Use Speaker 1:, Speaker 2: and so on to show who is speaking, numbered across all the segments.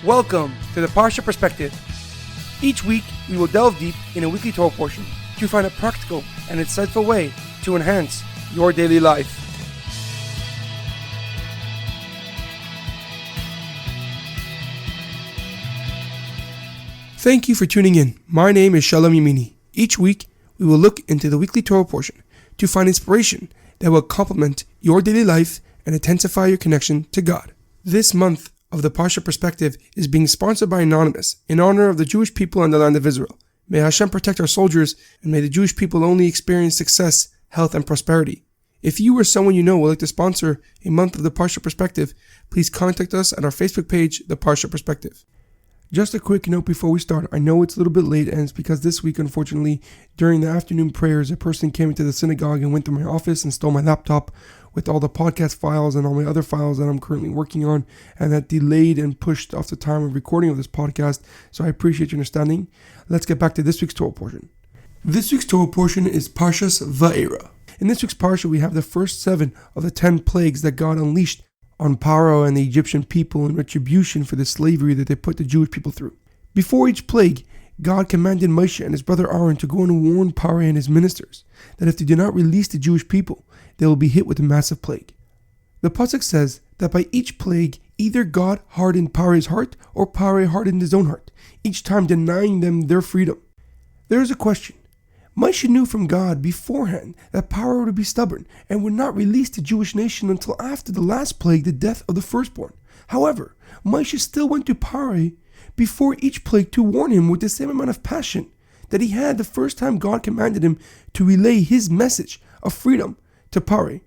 Speaker 1: Welcome to the Parsha Perspective. Each week, we will delve deep in a weekly Torah portion to find a practical and insightful way to enhance your daily life. Thank you for tuning in. My name is Shalom Yamini. Each week, we will look into the weekly Torah portion to find inspiration that will complement your daily life and intensify your connection to God. This month of the Parsha Perspective is being sponsored by Anonymous in honor of the Jewish people and the land of Israel. May Hashem protect our soldiers, and may the Jewish people only experience success, health, and prosperity. If you or someone you know would like to sponsor a month of the Parsha Perspective, please contact us at our Facebook page, The Parsha Perspective. Just a quick note before we start. I know it's a little bit late, and it's because this week, unfortunately, during the afternoon prayers, a person came into the synagogue and went to my office and stole my laptop with all the podcast files and all my other files that I'm currently working on, and that delayed and pushed off the time of recording of this podcast, so I appreciate your understanding. Let's get back to this week's Torah portion. This week's Torah portion is Parshas Va'eira. In this week's Parsha, we have the first 7 of the 10 plagues that God unleashed on Pharaoh and the Egyptian people in retribution for the slavery that they put the Jewish people through. Before each plague, God commanded Moshe and his brother Aaron to go and warn Pharaoh and his ministers that if they do not release the Jewish people, they will be hit with a massive plague. The pasuk says that by each plague, either God hardened Pharaoh's heart or Pharaoh hardened his own heart, each time denying them their freedom. There is a question. Moshe knew from God beforehand that Pharaoh would be stubborn and would not release the Jewish nation until after the last plague, the death of the firstborn. However, Moshe still went to Pharaoh before each plague to warn him with the same amount of passion that he had the first time God commanded him to relay his message of freedom to Pharaoh,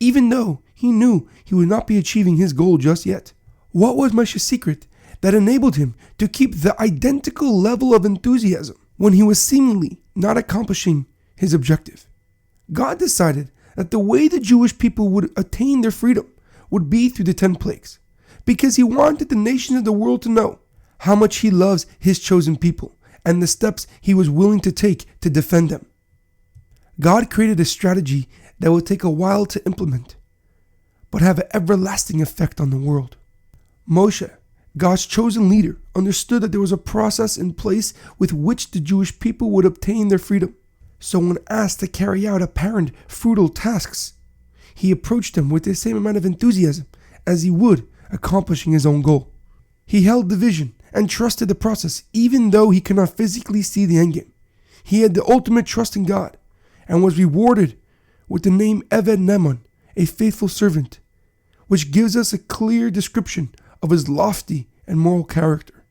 Speaker 1: even though he knew he would not be achieving his goal just yet. What was Moshe's secret that enabled him to keep the identical level of enthusiasm when he was seemingly not accomplishing his objective? God decided that the way the Jewish people would attain their freedom would be through the 10 plagues, because he wanted the nations of the world to know how much he loves his chosen people and the steps he was willing to take to defend them. God created a strategy that would take a while to implement, but have an everlasting effect on the world. Moshe, God's chosen leader, understood that there was a process in place with which the Jewish people would obtain their freedom. So when asked to carry out apparent fruitful tasks, he approached them with the same amount of enthusiasm as he would accomplishing his own goal. He held the vision and trusted the process even though he could not physically see the endgame. He had the ultimate trust in God and was rewarded with the name Eved Neman, a faithful servant, which gives us a clear description of his lofty and moral character.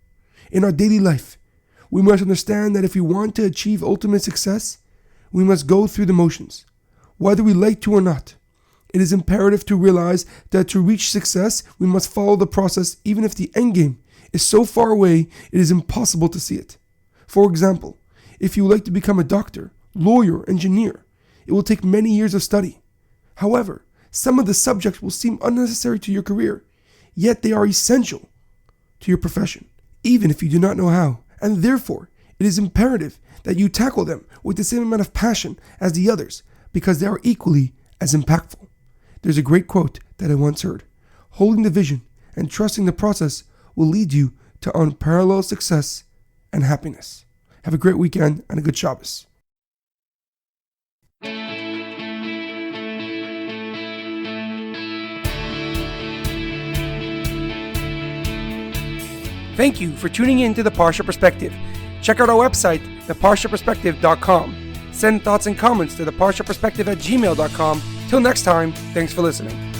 Speaker 1: In our daily life, we must understand that if we want to achieve ultimate success, we must go through the motions, whether we like to or not. It is imperative to realize that to reach success, we must follow the process even if the endgame is so far away it is impossible to see it. For example, if you would like to become a doctor, lawyer, engineer, it will take many years of study. However, some of the subjects will seem unnecessary to your career, yet they are essential to your profession, even if you do not know how, and therefore it is imperative that you tackle them with the same amount of passion as the others, because they are equally as impactful. There's a great quote that I once heard: holding the vision and trusting the process will lead you to unparalleled success and happiness. Have a great weekend and a good Shabbos. Thank you for tuning in to the Parsha Perspective. Check out our website, theparshaperspective.com. Send thoughts and comments to theparshaperspective@gmail.com. Till next time, thanks for listening.